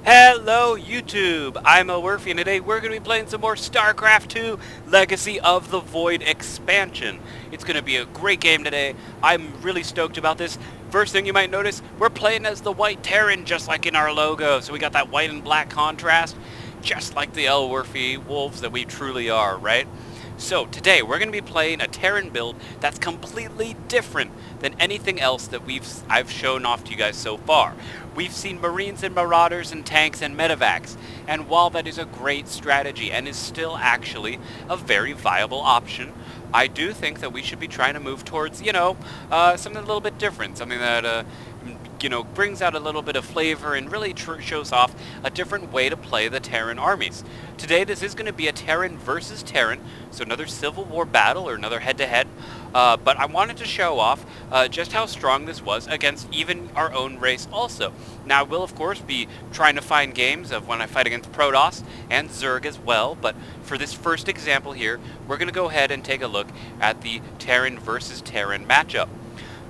Hello YouTube, I'm Elwerfy, and today we're going to be playing some more StarCraft 2 Legacy of the Void expansion. It's going to be a great game today. I'm really stoked about this. First thing you might notice, we're playing as the White Terran just like in our logo. So we got that white and black contrast, just like the Elwerfy wolves that we truly are, right? So today we're going to be playing a Terran build that's completely different than anything else that I've shown off to you guys so far. We've seen Marines and Marauders and tanks and medevacs, and while that is a great strategy and is still actually a very viable option, I do think that we should be trying to move towards, something a little bit different, something that brings out a little bit of flavor and really shows off a different way to play the Terran armies. Today this is going to be a Terran versus Terran, so another Civil War battle or another head-to-head, but I wanted to show off just how strong this was against even our own race also. Now I will of course be trying to find games of when I fight against Protoss and Zerg as well, but for this first example here, we're going to go ahead and take a look at the Terran versus Terran matchup.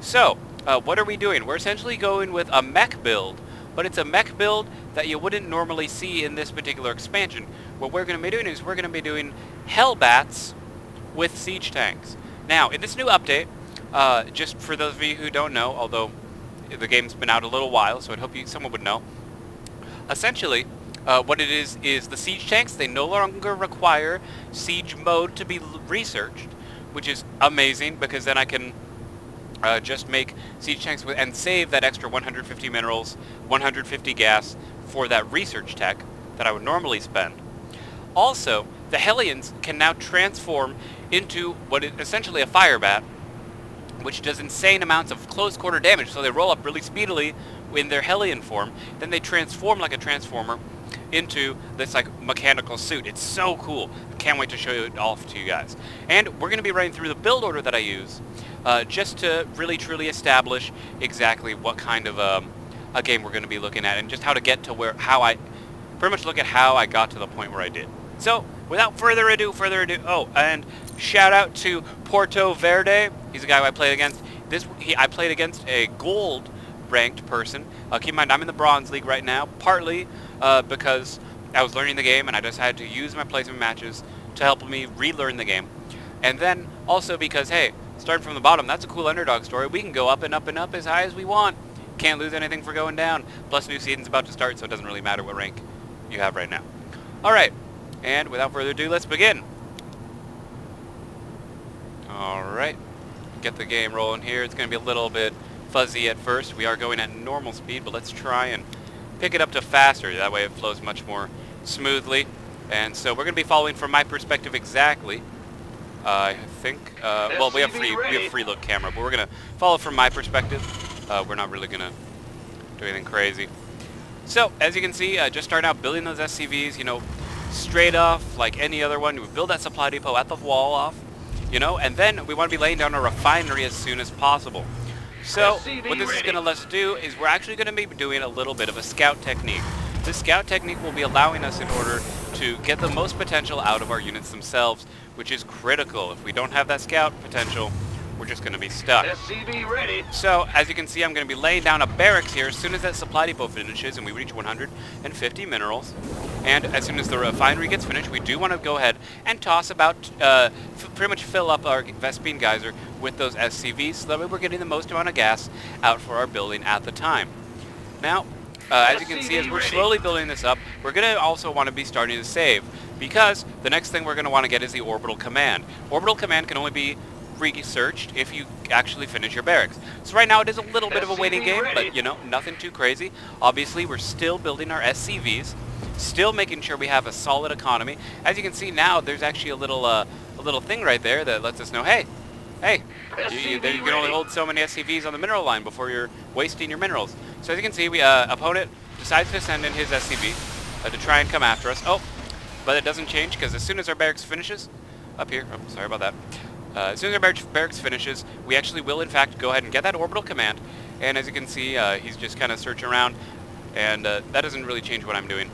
So, what are we doing? We're essentially going with a mech build, but it's a mech build that you wouldn't normally see in this particular expansion. What we're going to be doing is we're going to be doing Hellbats with siege tanks. Now, in this new update, just for those of you who don't know, although the game's been out a little while, so I'd hope someone would know, essentially, what it is the siege tanks, they no longer require siege mode to be researched, which is amazing because then I can just make siege tanks and save that extra 150 minerals, 150 gas for that research tech that I would normally spend. Also, the Hellions can now transform into what is essentially a fire bat, which does insane amounts of close quarter damage. So they roll up really speedily in their Hellion form, then they transform like a transformer into this like mechanical suit. It's so cool. Can't wait to show it off to you guys. And we're going to be running through the build order that I use, just to really truly establish exactly what kind of a game we're going to be looking at, and just how to get to how I got to the point where I did. So without further ado, oh, and shout out to Porto Verde. He's a guy who I played against. I played against a gold ranked person. Keep in mind, I'm in the bronze league right now, partly because I was learning the game and I decided to use my placement matches to help me relearn the game. And then also because, hey, starting from the bottom, that's a cool underdog story. We can go up and up and up as high as we want. Can't lose anything for going down. Plus, new season's about to start, so it doesn't really matter what rank you have right now. Alright, and without further ado, let's begin. Alright, get the game rolling here. It's going to be a little bit fuzzy at first. We are going at normal speed, but let's try and pick it up to faster. That way it flows much more smoothly. And so we're going to be following from my perspective exactly. I think, well, we have free look camera, but we're going to follow from my perspective. We're not really going to do anything crazy. So, as you can see, just starting out building those SCVs, straight off like any other one. We build that supply depot at the wall off, and then we want to be laying down a refinery as soon as possible. So, what this is going to let us do is we're actually going to be doing a little bit of a scout technique. This scout technique will be allowing us in order to get the most potential out of our units themselves, which is critical. If we don't have that scout potential, we're just going to be stuck. SCV ready. So, as you can see, I'm going to be laying down a barracks here as soon as that supply depot finishes and we reach 150 minerals. And as soon as the refinery gets finished, we do want to go ahead and toss about, pretty much fill up our Vespene Geyser with those SCVs, so that way we're getting the most amount of gas out for our building at the time. Now, as you can see, as we're slowly building this up, we're going to also want to be starting to save, because the next thing we're going to want to get is the Orbital Command. Orbital Command can only be researched if you actually finish your barracks. So right now it is a little bit of a waiting game, but nothing too crazy. Obviously, we're still building our SCVs, still making sure we have a solid economy. As you can see now, there's actually a little thing right there that lets us know, hey, you can only hold so many SCVs on the mineral line before you're wasting your minerals. So as you can see, we opponent decides to send in his SCV to try and come after us. Oh, but it doesn't change, because as soon as our barracks finishes, up here, oh, sorry about that. As soon as our barracks finishes, we actually will in fact go ahead and get that Orbital Command. And as you can see, he's just kind of searching around, and that doesn't really change what I'm doing,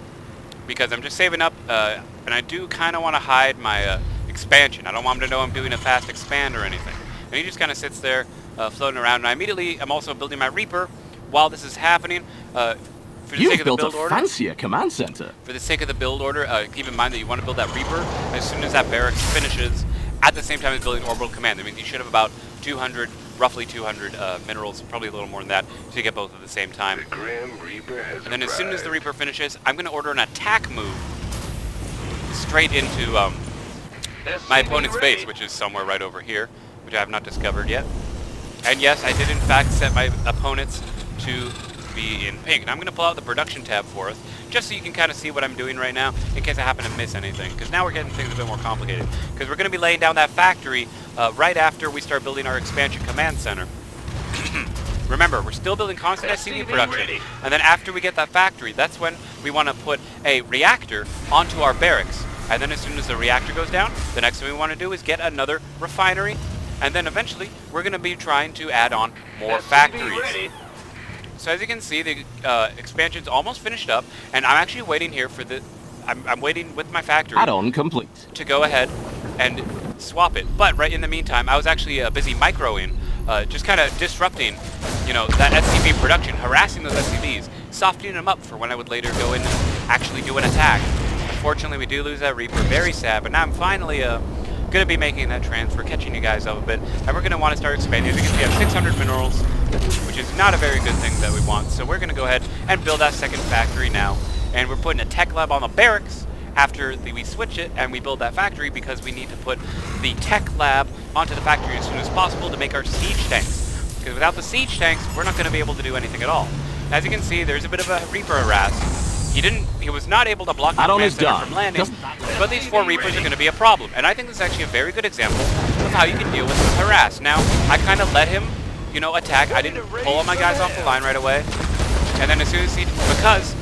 because I'm just saving up, and I do kind of want to hide my expansion. I don't want him to know I'm doing a fast expand or anything. And he just kind of sits there floating around, and I'm also building my Reaper while this is happening. For the sake You've of the built a build order, fancier command center. for the sake of the build order, keep in mind that you want to build that Reaper as soon as that barracks finishes, at the same time as building Orbital Command. That means you should have about 200, roughly 200 minerals, probably a little more than that, to get both at the same time. The Grim Reaper has And then as soon as the arrived. Reaper finishes, I'm going to order an attack move straight into my opponent's base, which is somewhere right over here, which I have not discovered yet. And yes, I did in fact set my opponents to be in pink. And I'm going to pull out the production tab for us, just so you can kind of see what I'm doing right now, in case I happen to miss anything. Because now we're getting things a bit more complicated. Because we're going to be laying down that factory right after we start building our expansion command center. Remember, we're still building constant SCV production. And then after we get that factory, that's when we want to put a reactor onto our barracks. And then as soon as the reactor goes down, the next thing we want to do is get another refinery. And then eventually, we're going to be trying to add on more factories. So as you can see, the expansion's almost finished up. And I'm actually waiting here for the... I'm waiting with my factory Add-on complete. to go ahead and swap it. But right in the meantime, I was actually busy microing, just kind of disrupting, you know, that SCV production, harassing those SCVs, softening them up for when I would later go in and actually do an attack. Unfortunately, we do lose that Reaper. Very sad, but now I'm finally going to be making that transfer, catching you guys up a bit, and we're going to want to start expanding. As you can see, I have 600 minerals, which is not a very good thing that we want, so we're going to go ahead and build that second factory now. And we're putting a tech lab on the barracks after we switch it and we build that factory, because we need to put the tech lab onto the factory as soon as possible to make our siege tanks. Because without the siege tanks, we're not going to be able to do anything at all. As you can see, there's a bit of a Reaper harass. He was not able to block the command center from landing, but these 4 Reapers are going to be a problem. And I think this is actually a very good example of how you can deal with harass. Now, I kind of let him, you know, attack. I didn't pull all my guys off the line right away. And then as soon as because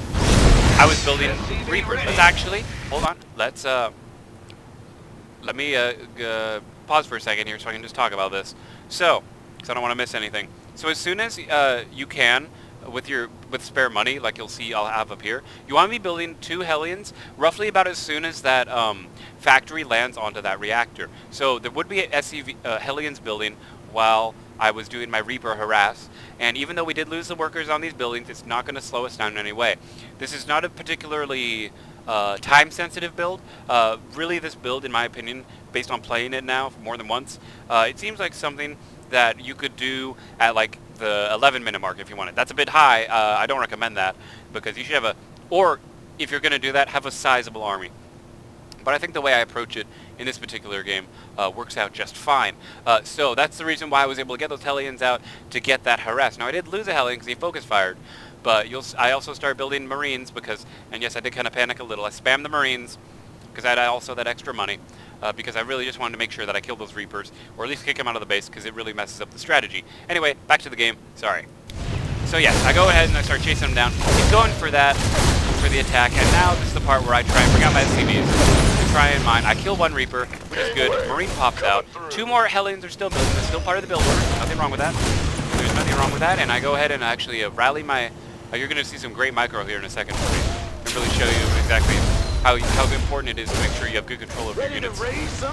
I was building Reapers. Let's actually, hold on, let's, let me pause for a second here so I can just talk about this. So, because I don't want to miss anything. So as soon as you can, with spare money, like you'll see I'll have up here, you want to be building 2 Hellions roughly about as soon as that factory lands onto that reactor. So there would be a SCV, Hellions building while I was doing my Reaper harass, and even though we did lose the workers on these buildings, it's not going to slow us down in any way. This is not a particularly time-sensitive build. Really, this build, in my opinion, based on playing it now more than once, it seems like something that you could do at like the 11-minute mark if you wanted. That's a bit high. I don't recommend that, because you should have or if you're going to do that, have a sizable army. But I think the way I approach it in this particular game works out just fine. So that's the reason why I was able to get those Hellions out to get that harass. Now I did lose a Hellion because he focus fired, but I also started building Marines because, and yes, I did kind of panic a little. I spammed the Marines because I had also that extra money. Because I really just wanted to make sure that I killed those Reapers, or at least kick them out of the base, because it really messes up the strategy. Anyway, back to the game. Sorry. So yes, I go ahead and I start chasing him down. He's going for that, for the attack, and now this is the part where I try and bring out my SCVs to try and mine. I kill 1 Reaper, which is good. Marine pops out. 2 more Hellions are still building. That's still part of the build order. Nothing wrong with that. There's nothing wrong with that, and I go ahead and actually rally my... you're going to see some great micro here in a second for me, and really show you exactly how important it is to make sure you have good control over your units.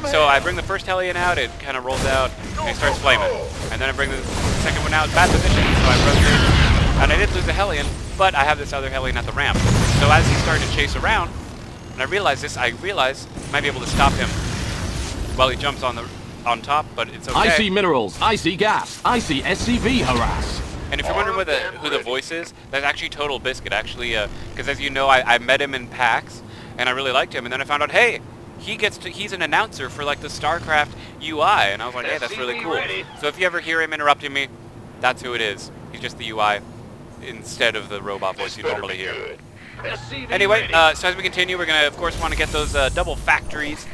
So I bring the first Hellion out, it kind of rolls out, and it starts flaming. And then I bring the second one out, bad position, so I rotate. And I did lose the Hellion, but I have this other Hellion at the ramp. So as he started to chase around, and I realized I might be able to stop him while he jumps on top, but it's okay. I see minerals, I see gas, I see SCV harass. And if you're wondering who the voice is, that's actually Total Biscuit, actually, because as you know, I met him in PAX, and I really liked him, and then I found out, hey, he's an announcer for like the StarCraft UI, and I was like, hey, that's really cool. So if you ever hear him interrupting me, that's who it is. He's just the UI instead of the robot voice you normally hear. Anyway, so as we continue, we're going to, of course, want to get those double factories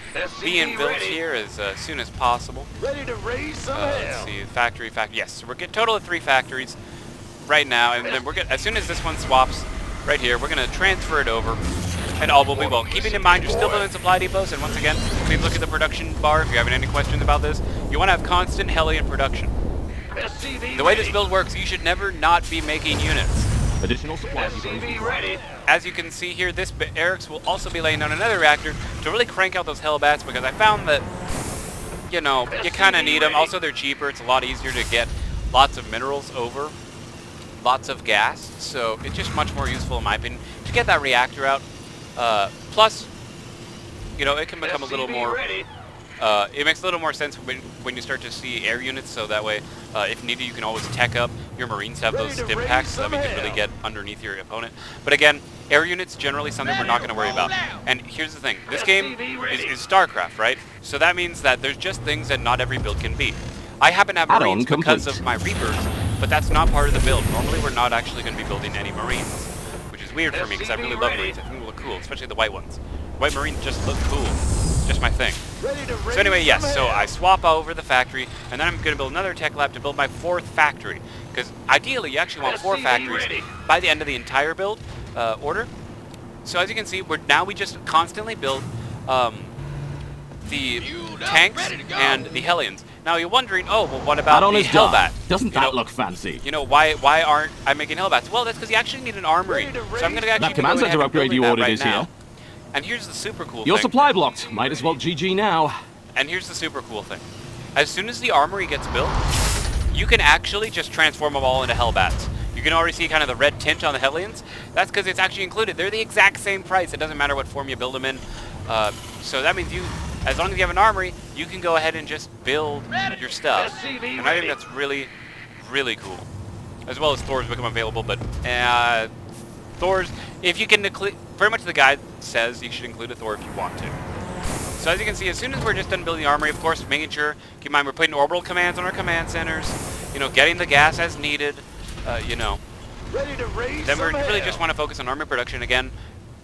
being built here as soon as possible. Ready to raise some let's see, factory. Yes, so we're getting total of 3 factories right now, and then as soon as this one swaps right here, we're going to transfer it over. And all will be well. Keeping in mind, you're still building supply depots, and once again, please look at the production bar if you're having any questions about this. You want to have constant Hellion production. The way this build works, you should never not be making units. Additional supply ready. As you can see here, this Eric's will also be laying down another reactor to really crank out those Hellbats, because I found that, you know, you kind of need them. Also, they're cheaper. It's a lot easier to get lots of minerals over lots of gas, so it's just much more useful in my opinion to get that reactor out. Plus, you know, it can become a little SCV more... ready. It makes a little more sense when you start to see air units, so that way, if needed, you can always tech up. Your Marines have Ready those to stim raise packs, so that some we can really hell. get underneath your opponent. But again, air units generally something we're not going to worry about. And here's the thing: this game is StarCraft, right? So that means that there's just things that not every build can beat. I happen to have Add-on Marines because complete. of my Reapers, but that's not part of the build. Normally, we're not actually going to be building any Marines, which is weird for me because I really love Marines. I think they look cool, especially the white ones. White Marines just look cool. Just my thing. Ready to raise So anyway, yes, some so hell. I swap over the factory, and then I'm going to build another tech lab to build my 4th factory. Because ideally, you actually want 4 SCV factories ready. by the end of the entire build order. So as you can see, we just constantly build the tanks and the Hellions. Now you're wondering, oh, well, what about Add-on the is done. Hellbat? Doesn't You that know, look fancy? You know, why aren't I making Hellbats? Well, that's because you actually need an armory. Ready to So I'm going to raise- actually That command go ahead center and upgrade building you that ordered right is now. here. And here's the super cool Your thing. supply blocked. Might as well GG now. And here's the super cool thing. As soon as the armory gets built, you can actually just transform them all into Hellbats. You can already see kind of the red tint on the Hellions. That's because it's actually included. They're the exact same price. It doesn't matter what form you build them in. So that means as long as you have an armory, you can go ahead and just build your stuff. SCV And I ready. think that's really, really cool. As well as Thor's become available, but Thor's, if you can, pretty much the guide says you should include a Thor if you want to. So as you can see, as soon as we're just done building the armory, of course, making sure, keep in mind, we're putting orbital commands on our command centers, you know, getting the gas as needed, you know. Ready to raise Then we some really hell. just want to focus on armory production again,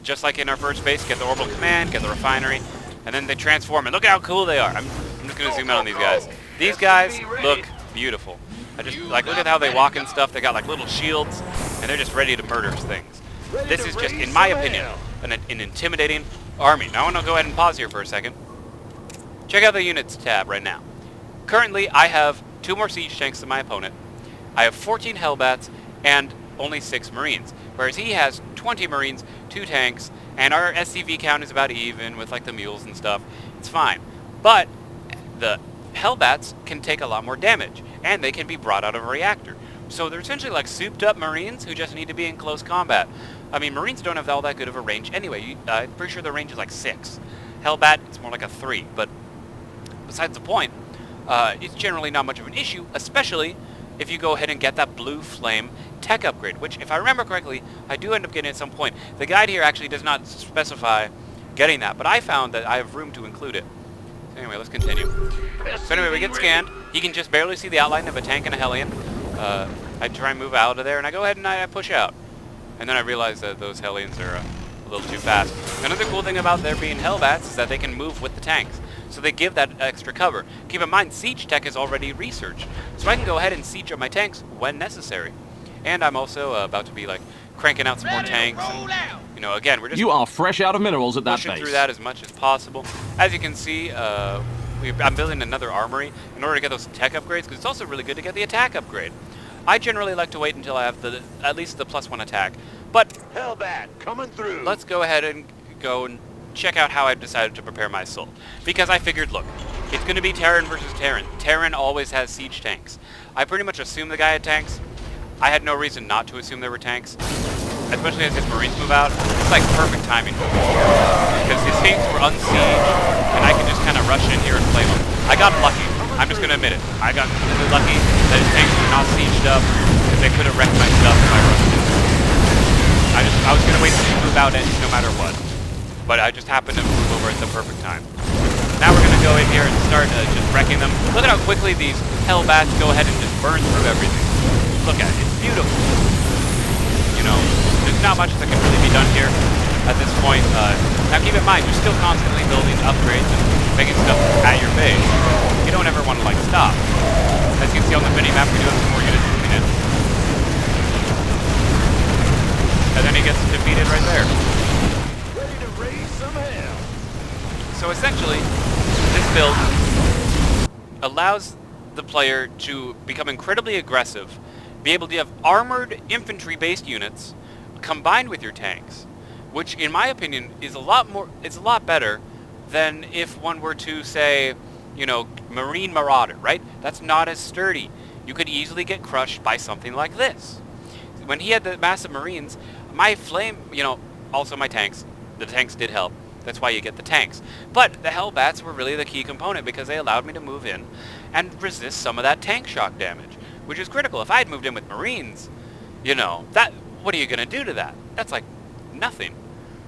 just like in our first base, get the orbital command, get the refinery, and then they transform, and look at how cool they are. I'm just going to zoom in on these guys. These guys look beautiful. Look at how they walk and stuff. They got like little shields, and they're just ready to murder things. Ready This to is just, raise in my some opinion, hell. an intimidating army. Now I want to go ahead and pause here for a second. Check out the units tab right now. Currently, I have 2 more siege tanks than my opponent. I have 14 Hellbats and only 6 Marines, whereas he has 20 Marines, 2 tanks, and our SCV count is about even with like the mules and stuff. It's fine. But the Hellbats can take a lot more damage, and they can be brought out of a reactor. So they're essentially like souped up Marines who just need to be in close combat. I mean, Marines don't have all that good of a range anyway. I'm pretty sure the range is like 6. Hellbat, it's more like a 3, but besides the point, it's generally not much of an issue, especially if you go ahead and get that Blue Flame tech upgrade, which, if I remember correctly, I do end up getting at some point. The guide here actually does not specify getting that, but I found that I have room to include it. So anyway, let's continue. So anyway, we get scanned. He can just barely see the outline of a tank and a Hellion. I try and move out of there, and I go ahead and I push out. And then I realize that those Hellions are a little too fast. Another cool thing about there being Hellbats is that they can move with the tanks. So they give that extra cover. Keep in mind, Siege Tech is already researched. So I can go ahead and siege up my tanks when necessary. And I'm also about to be like cranking out some more tanks. And, you know, again, we're just You are fresh out of minerals at that pushing base. through that as much as possible. As you can see, I'm building another armory in order to get those tech upgrades, because it's also really good to get the attack upgrade. I generally like to wait until I have at least the +1 attack. But Hellbat coming through. let's go ahead and go and check out how I've decided to prepare my assault. Because I figured, look, it's going to be Terran versus Terran. Terran always has siege tanks. I pretty much assumed the guy had tanks. I had no reason not to assume there were tanks, especially as his Marines move out. It's like perfect timing for me, because his tanks were unsieged, and I can just kind of rush in here and flame them. I got lucky. I'm just going to admit it. I got completely lucky that his tanks were not sieged up, because they could have wrecked my stuff if I rushed in. I was going to wait till he move out no matter what, but I just happened to move over at the perfect time. Now we're going to go in here and start just wrecking them. Look at how quickly these Hellbats go ahead and just burn through everything. Look at it. It's beautiful. You know, there's not much that can really be done here at this point. Now keep in mind, you're still constantly building upgrades and making stuff at your base. You don't ever want to, like, stop. As you can see on the mini-map, we do have some more units moving in. And then he gets defeated right there. Ready to raise some hell. So essentially, this build allows the player to become incredibly aggressive, be able to have armored infantry-based units combined with your tanks, which in my opinion is a lot better than if one were to say, you know, Marine Marauder, right? That's not as sturdy. You could easily get crushed by something like this. when he had the massive Marines, my flame, you know, also my tanks. The tanks did help. That's why you get the tanks. But the Hellbats were really the key component because they allowed me to move in and resist some of that tank shock damage, which is critical. If I had moved in with Marines, you know, what are you going to do to that? That's like nothing.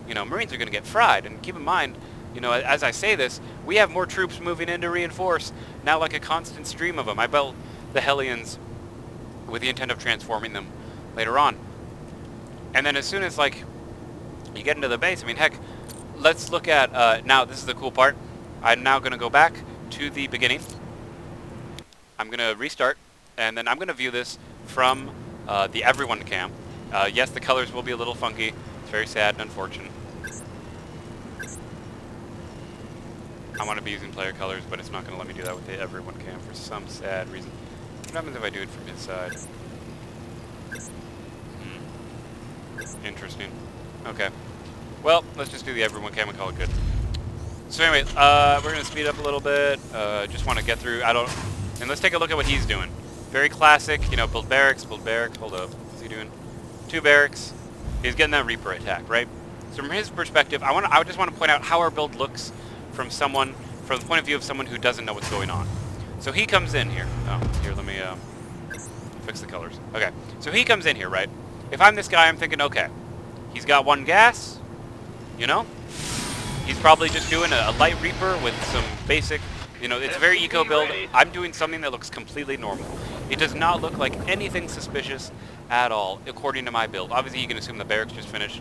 You know, Marines are going to get fried. And keep in mind, you know, as I say this, we have more troops moving in to reinforce, now like a constant stream of them. I built the Hellions with the intent of transforming them later on. And then as soon as, like, you get into the base, I mean, heck, let's look at, now this is the cool part. I'm now going to go back to the beginning. I'm going to restart, and then I'm going to view this from the everyone cam. Yes, the colors will be a little funky. It's very sad and unfortunate. I want to be using player colors, but it's not going to let me do that with the everyone cam for some sad reason. What happens if I do it from inside? Interesting. Okay. Well, let's just do the everyone cam and call it good. So anyway, we're going to speed up a little bit. Just want to get through. And let's take a look at what he's doing. Very classic, you know, build barracks. Hold up. What's he doing? 2 barracks. He's getting that Reaper attack, right? So from his perspective, I just want to point out how our build looks from the point of view of someone who doesn't know what's going on. So he comes in here. Oh, here, let me fix the colors. Okay, so he comes in here, right? If I'm this guy, I'm thinking, okay, he's got 1 gas, you know? He's probably just doing a light Reaper with some basic, you know, it's a very eco build. I'm doing something that looks completely normal. It does not look like anything suspicious at all, according to my build. Obviously, you can assume the barracks just finished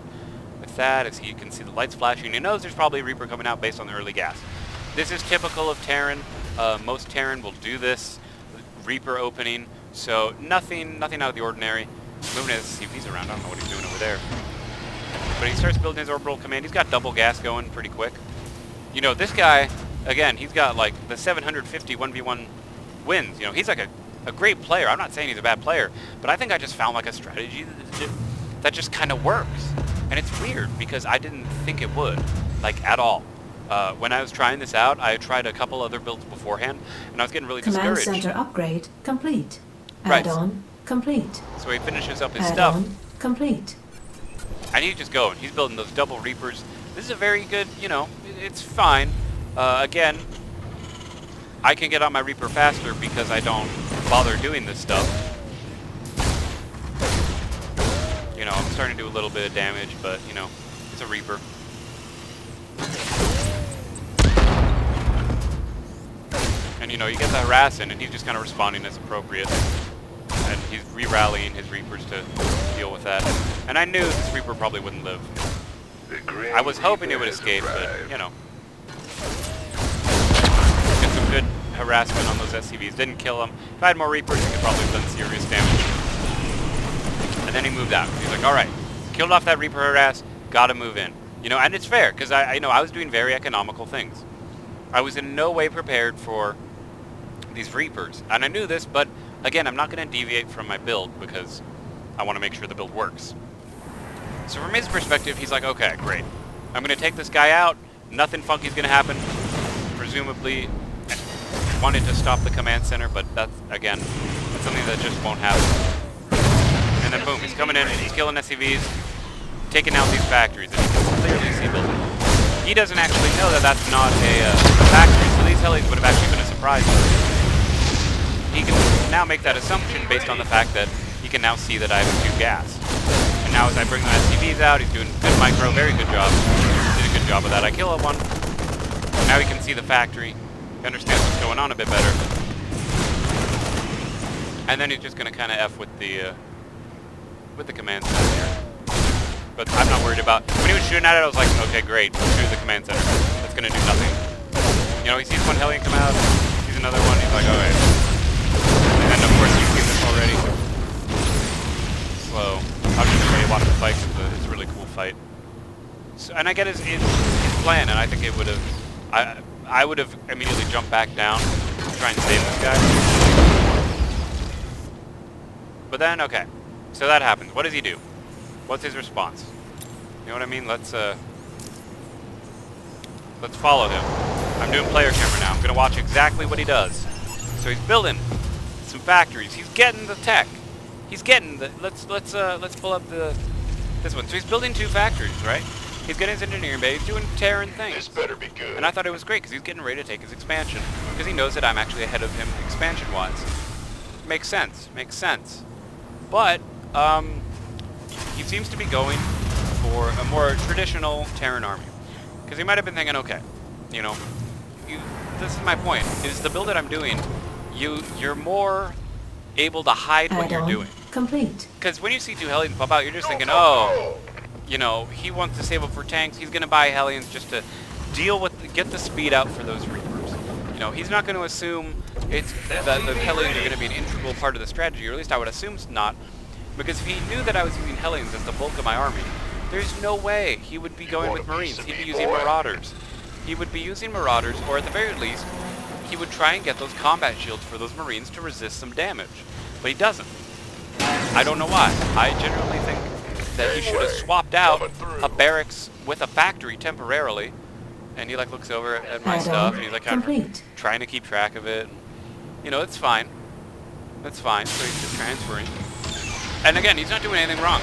with that, as you can see the lights flashing. He knows there's probably a Reaper coming out based on the early gas. This is typical of Terran. Most Terran will do this Reaper opening, so nothing out of the ordinary. Moving his CPs around, I don't know what he's doing over there. But he starts building his orbital command. He's got double gas going pretty quick. You know, this guy, again, he's got like the 750 1v1 wins. You know, he's like a great player. I'm not saying he's a bad player, but I think I just found like a strategy that just kind of works. And it's weird because I didn't think it would, like at all. When I was trying this out, I tried a couple other builds beforehand, and I was getting really discouraged. Command center upgrade complete. Right. Add-on complete. So he finishes up his stuff. Add-on complete. And he's just going. He's building those double Reapers. This is a very good, you know, it's fine. Again, I can get on my Reaper faster because I don't bother doing this stuff. You know, I'm starting to do a little bit of damage, but, you know, it's a Reaper. And, you know, you get the harassing, and he's just kind of responding as appropriate. And he's re-rallying his Reapers to deal with that. And I knew this Reaper probably wouldn't live. I was hoping it would escape, but, you know. Get some good harassment on those SCVs. Didn't kill him. If I had more Reapers, he could probably have done serious damage. And then he moved out. He's like, alright, killed off that Reaper harass, gotta move in. You know, and it's fair, because I was doing very economical things. I was in no way prepared for these Reapers. And I knew this, but again, I'm not going to deviate from my build because I want to make sure the build works. So from his perspective, he's like, okay, great. I'm going to take this guy out. Nothing funky is going to happen. Presumably, wanted to stop the command center, but that's, again, that's something that just won't happen. And then boom, he's coming in and he's killing SCVs, taking out these factories. And you can clearly see building. He doesn't actually know that that's not a factory, so these helis would have actually been a surprise. He can now make that assumption based on the fact that he can now see that I have 2 gas. And now as I bring the SCVs out, he's doing good micro, very good job. Did a good job of that. I kill one. Now he can see the factory. He understands what's going on a bit better. And then he's just going to kind of F with the command center here. But I'm not worried about... When he was shooting at it, I was like, okay, great. Shoot the command center. That's going to do nothing. You know, he sees one Hellion come out, sees another one, he's like, alright. And then, of course, you've seen this already. Slow. I'll just show you watch the fight, because it's a really cool fight. So, and I get his plan, and I think it would have... I would have immediately jumped back down to try and save this guy. But then, okay. So that happens. What does he do? What's his response? You know what I mean? Let's follow him. I'm doing player camera now. I'm going to watch exactly what he does. So he's building some factories. He's getting the tech. He's getting the. Let's pull up this one. So he's building 2 factories, right? He's getting his engineering base, he's doing Terran things. This better be good. And I thought it was great because he's getting ready to take his expansion because he knows that I'm actually ahead of him expansion-wise. Makes sense. Makes sense. But he seems to be going for a more traditional Terran army because he might have been thinking, okay, you know, this is my point. Is the build that I'm doing, you're more able to hide what you're Add-on doing. complete. Because when you see 2 Hellions pop out, you're just thinking, oh, you know, he wants to save up for tanks. He's going to buy Hellions just to get the speed out for those Reapers. You know, he's not going to assume that the Hellions are going to be an integral part of the strategy, or at least I would assume not. Because if he knew that I was using Hellions as the bulk of my army, there's no way he would be going with Marines. He'd be using Marauders. He would be using Marauders, or at the very least, he would try and get those combat shields for those Marines to resist some damage. But he doesn't. I don't know why. I generally think that he should have swapped out a barracks with a factory temporarily. And he like looks over at my stuff and he's like kind of trying to keep track of it. You know, it's fine. That's fine. So he's just transferring. And again, he's not doing anything wrong.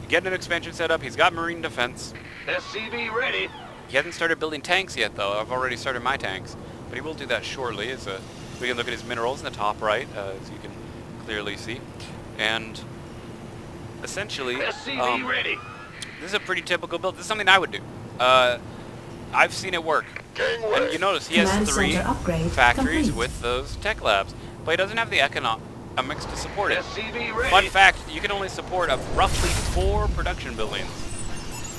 Getting an expansion set up. He's got Marine defense. SCV ready. He hasn't started building tanks yet, though. I've already started my tanks. But he will do that shortly. We can look at his minerals in the top right, as you can clearly see. And essentially, SCV ready. this is a pretty typical build. This is something I would do. I've seen it work. Gangway. And you notice he has Command 3 center upgrade factories complete. with those tech labs. But he doesn't have the economics to support it. SCV ready. Fun fact, you can only support roughly 4 production buildings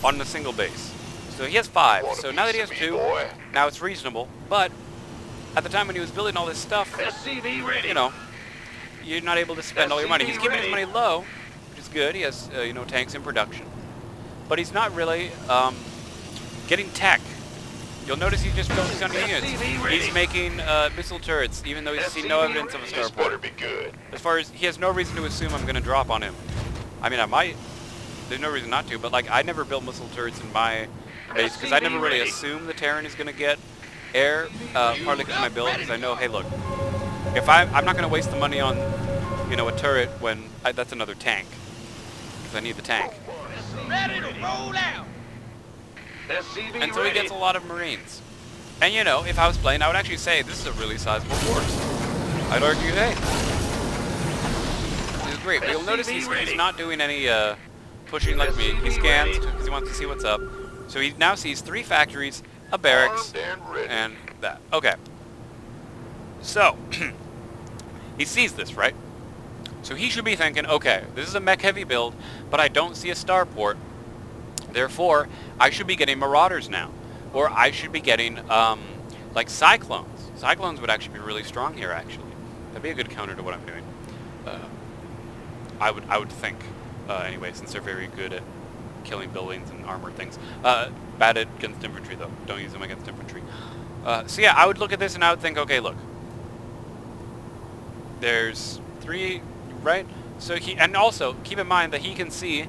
on a single base. So he has 5. Want a So now that he has piece of 2, me, boy? now it's reasonable. But at the time when he was building all this stuff, SCV ready. you know, you're not able to spend all your money. He's keeping his money low, which is good. He has, you know, tanks in production. But he's not really getting tech. You'll notice he's just focused on the units. He's making missile turrets, even though he's seen no evidence of a This better starport. be good. As far as, he has no reason to assume I'm going to drop on him. I mean, I might. There's no reason not to, but like, I never built missile turrets in my base, because I never really assume the Terran is going to get air, partly because of my build, because I know, hey look, if I'm not going to waste the money on, you know, a turret when that's another tank, because I need the tank. Ready to roll out. SCV And so he ready. gets a lot of Marines. And you know, if I was playing, I would actually say this is a really sizable force. I'd argue, hey, this is great. But you'll notice he's not doing any pushing like me. He scans because he wants to see what's up. So he now sees 3 factories, a barracks, Armed and ready. and that. Okay. So, he sees this, right? So he should be thinking, okay, this is a mech-heavy build, but I don't see a starport. Therefore, I should be getting Marauders now. Or I should be getting, like, Cyclones. Cyclones would actually be really strong here, actually. That'd be a good counter to what I'm doing. I would think, anyway, since they're very good at killing buildings and armored things. Bad against infantry, though. Don't use them against infantry. So yeah, I would look at this and I would think, okay, look. There's 3, right? So and also, keep in mind that he can see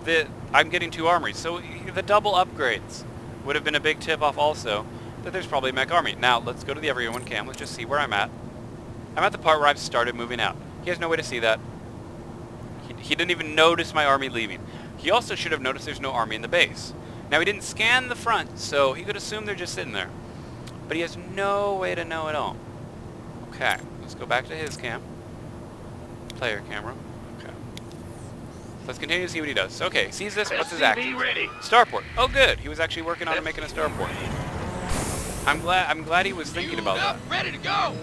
that I'm getting 2 armories. So the double upgrades would have been a big tip-off also, that there's probably a mech army. Now, let's go to the everyone cam. Let's just see where I'm at. I'm at the part where I've started moving out. He has no way to see that. He didn't even notice my army leaving. He also should have noticed there's no army in the base. Now, he didn't scan the front, so he could assume they're just sitting there. But he has no way to know at all. Okay, let's go back to his cam. Player camera. Okay. Let's continue to see what he does. Okay, sees this. What's his action? ready. Starport. Oh, good. He was actually working on making a starport. I'm glad he was thinking about that. Ready to go.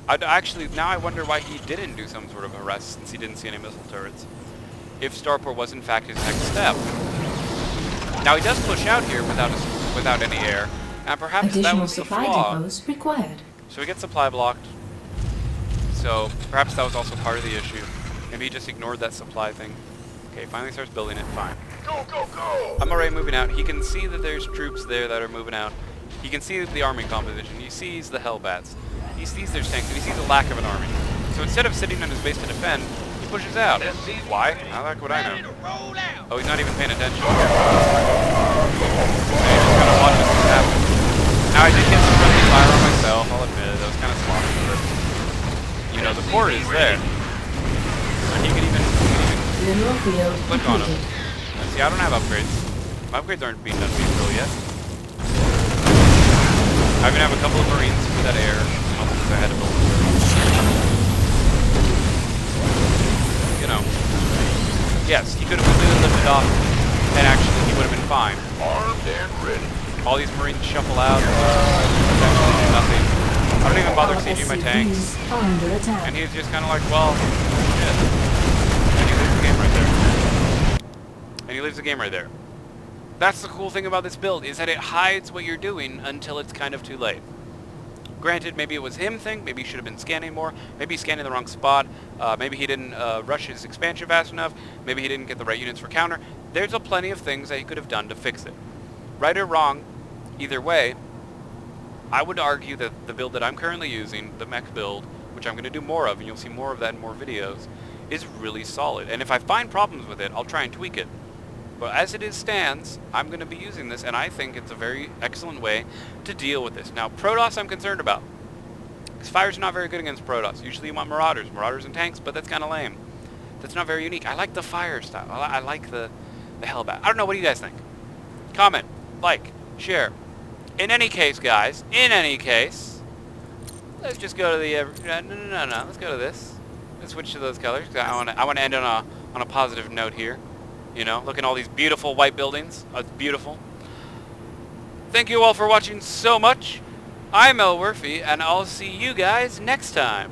Actually, now I wonder why he didn't do some sort of arrest since he didn't see any missile turrets. If starport was in fact his next step. Now he does push out here without any air, and perhaps that Additional was the supply flaw. depots required. So we get supply blocked. So perhaps that was also part of the issue. Maybe he just ignored that supply thing. Okay, finally starts building it. Fine. Go, go, go. I'm already moving out. He can see that there's troops there that are moving out. He can see the army composition. He sees the Hellbats. He sees there's tanks, and he sees the lack of an army. So instead of sitting on his base to defend, he pushes out. Why? How the heck would I know? Oh, he's not even paying attention. So he's just gonna watch this happen. Now I did get some friendly fire on myself, I'll admit it. That was kind of sloppy, but you you know, the port is there. And you can even Mineral field click on them. completed. See, I don't have upgrades. My upgrades aren't being done being built yet. I even have a couple of Marines for that air. Also, because I had to build them. You know. Yes, he could have completely lifted off, and actually he would have been fine. Armed and ready. All these Marines shuffle out. Essentially do nothing. I don't even bother Our sieging my SCVs tanks. are under attack. And he's just kind of like, well, shit. And he leaves the game right there. And he leaves the game right there. That's the cool thing about this build, is that it hides what you're doing until it's kind of too late. Granted, maybe it was him thing, maybe he should have been scanning more, maybe he's scanning the wrong spot, maybe he didn't rush his expansion fast enough, maybe he didn't get the right units for counter. There's a plenty of things that he could have done to fix it. Right or wrong, either way, I would argue that the build that I'm currently using, the mech build, which I'm going to do more of, and you'll see more of that in more videos, is really solid. And if I find problems with it, I'll try and tweak it. But as it stands, I'm going to be using this, and I think it's a very excellent way to deal with this. Now, Protoss I'm concerned about, because Fire's not very good against Protoss. Usually you want Marauders and tanks, but that's kind of lame. That's not very unique. I like the Fire style. I like the Hellbat. I don't know, what do you guys think? Comment, like, share. In any case, guys, let's just go to the, no, let's go to this. Let's switch to those colors. I want to end on a positive note here. You know, look at all these beautiful white buildings. It's beautiful. Thank you all for watching so much. I'm El Werfy, and I'll see you guys next time.